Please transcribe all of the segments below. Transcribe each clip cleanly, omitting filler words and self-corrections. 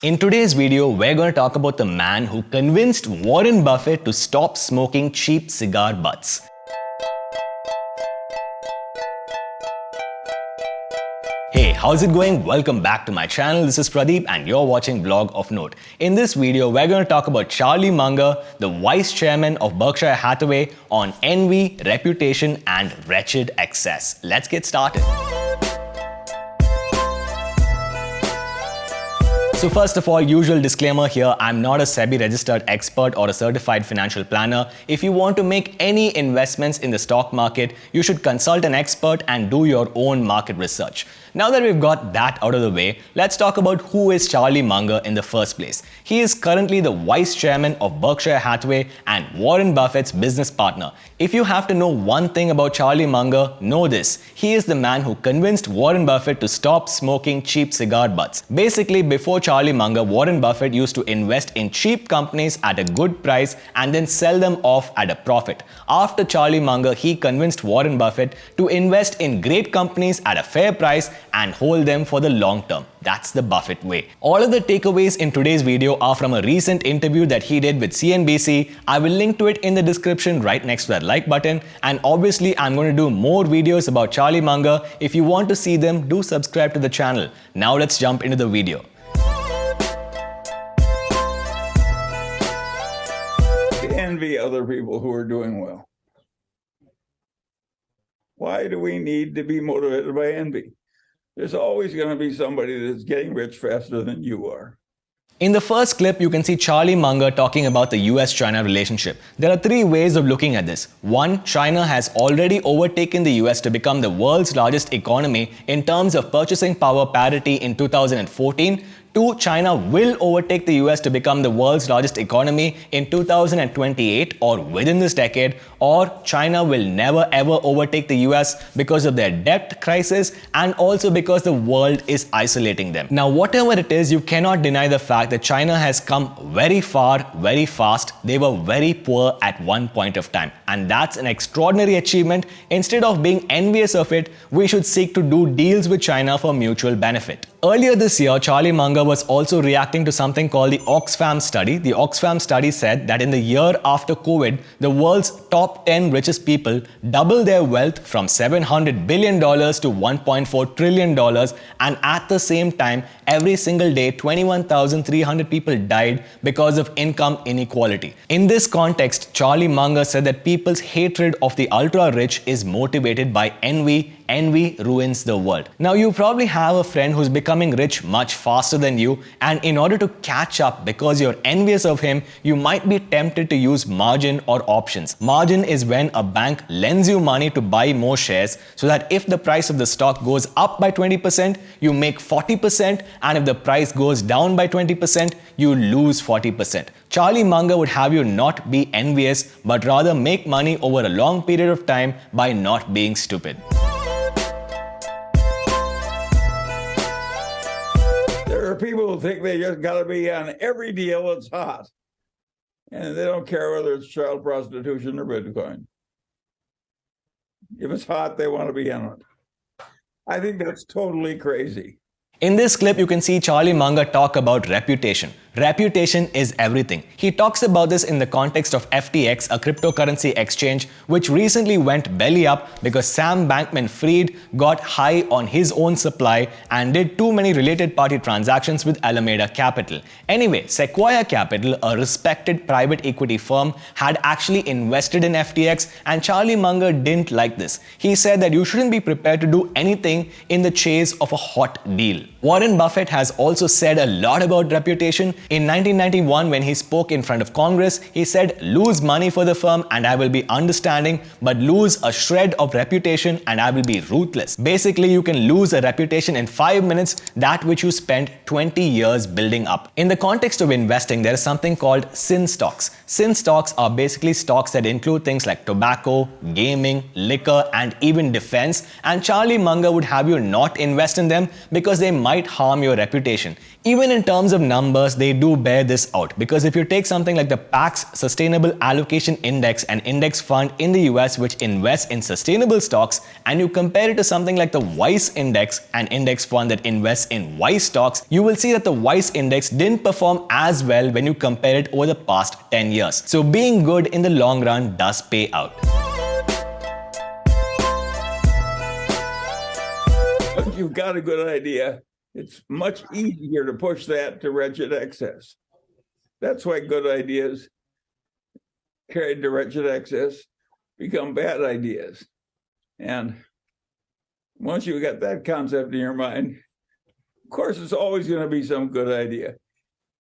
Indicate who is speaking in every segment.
Speaker 1: In today's video, we're going to talk about the man who convinced Warren Buffett to stop smoking cheap cigar butts. Hey, how's it going? Welcome back to my channel. This is Pradeep and you're watching Vlog of Note. In this video, we're going to talk about Charlie Munger, the vice chairman of Berkshire Hathaway, on envy, reputation and wretched excess. Let's get started. So first of all, usual disclaimer here, I'm not a SEBI registered expert or a certified financial planner. If you want to make any investments in the stock market, you should consult an expert and do your own market research. Now that we've got that out of the way, let's talk about who is Charlie Munger in the first place. He is currently the vice chairman of Berkshire Hathaway and Warren Buffett's business partner. If you have to know one thing about Charlie Munger, know this. He is the man who convinced Warren Buffett to stop smoking cheap cigar butts. Basically, before Charlie Munger, Warren Buffett used to invest in cheap companies at a good price and then sell them off at a profit. After Charlie Munger, he convinced Warren Buffett to invest in great companies at a fair price and hold them for the long term. That's the Buffett way. All of the takeaways in today's video are from a recent interview that he did with CNBC. I will link to it in the description right next to that like button. And obviously, I'm going to do more videos about Charlie Munger. If you want to see them, do subscribe to the channel. Now let's jump into the video.
Speaker 2: Envy other people who are doing well. Why do we need to be motivated by envy? There's always going to be somebody that's getting rich faster than you are.
Speaker 1: In the first clip, you can see Charlie Munger talking about the US-China relationship. There are three ways of looking at this. One, China has already overtaken the US to become the world's largest economy in terms of purchasing power parity in 2014. Two, China will overtake the US to become the world's largest economy in 2028 or within this decade, or China will never ever overtake the US because of their debt crisis and also because the world is isolating them. Now, whatever it is, you cannot deny the fact that China has come very far, very fast. They were very poor at one point of time, and that's an extraordinary achievement. Instead of being envious of it, we should seek to do deals with China for mutual benefit. Earlier this year, Charlie Munger was also reacting to something called the Oxfam study. The Oxfam study said that in the year after COVID, the world's top 10 richest people doubled their wealth from $700 billion to $1.4 trillion, and at the same time, every single day, 21,300 people died because of income inequality. In this context, Charlie Munger said that people's hatred of the ultra-rich is motivated by envy. Envy ruins the world. Now, you probably have a friend who's becoming rich much faster than you, and in order to catch up because you're envious of him, you might be tempted to use margin or options. Margin is when a bank lends you money to buy more shares so that if the price of the stock goes up by 20%, you make 40%, and if the price goes down by 20%, you lose 40%. Charlie Munger would have you not be envious, but rather make money over a long period of time by not being stupid.
Speaker 2: There are people who think they just got to be on every deal that's hot, and they don't care whether it's child prostitution or Bitcoin. If it's hot, they want to be in it. I think that's totally crazy.
Speaker 1: In this clip, you can see Charlie Munger talk about reputation. Reputation is everything. He talks about this in the context of FTX, a cryptocurrency exchange, which recently went belly up because Sam Bankman-Fried got high on his own supply and did too many related party transactions with Alameda Capital. Anyway, Sequoia Capital, a respected private equity firm, had actually invested in FTX, and Charlie Munger didn't like this. He said that you shouldn't be prepared to do anything in the chase of a hot deal. Warren Buffett has also said a lot about reputation. In 1991, when he spoke in front of Congress, he said, "Lose money for the firm and I will be understanding, but lose a shred of reputation and I will be ruthless." Basically, you can lose a reputation in 5 minutes, that which you spent 20 years building up. In the context of investing, there is something called sin stocks. Sin stocks are basically stocks that include things like tobacco, gaming, liquor, and even defense. And Charlie Munger would have you not invest in them because they might harm your reputation. Even in terms of numbers, they do bear this out, because if you take something like the PAC's Sustainable Allocation Index, an index fund in the US which invests in sustainable stocks, and you compare it to something like the WISE Index, an index fund that invests in WISE stocks, you will see that the WISE Index didn't perform as well when you compare it over the past 10 years. So being good in the long run does pay out.
Speaker 2: Once you've got a good idea, it's much easier to push that to wretched excess. That's why good ideas carried to wretched excess become bad ideas. And once you get that concept in your mind, of course, it's always going to be some good idea.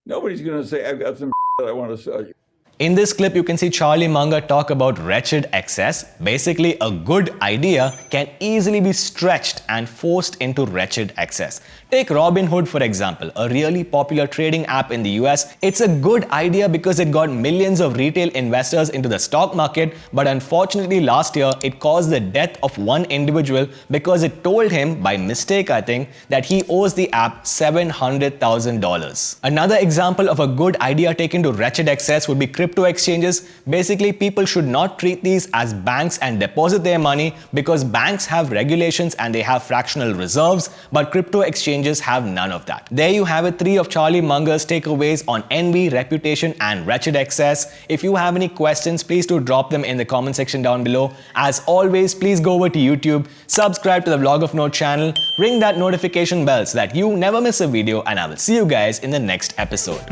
Speaker 2: Nobody's going to say, I've got some that I want to sell you.
Speaker 1: In this clip, you can see Charlie Munger talk about wretched excess. Basically, a good idea can easily be stretched and forced into wretched excess. Take Robinhood for example, a really popular trading app in the US. It's a good idea because it got millions of retail investors into the stock market, but unfortunately last year it caused the death of one individual because it told him, by mistake I think, that he owes the app $700,000. Another example of a good idea taken to wretched excess would be crypto exchanges. Basically, people should not treat these as banks and deposit their money, because banks have regulations and they have fractional reserves, but crypto exchanges have none of that. There you have it, 3 of Charlie Munger's takeaways on envy, reputation and wretched excess. If you have any questions, please do drop them in the comment section down below. As always, please go over to YouTube, subscribe to the Vlog of Note channel, ring that notification bell so that you never miss a video, and I will see you guys in the next episode.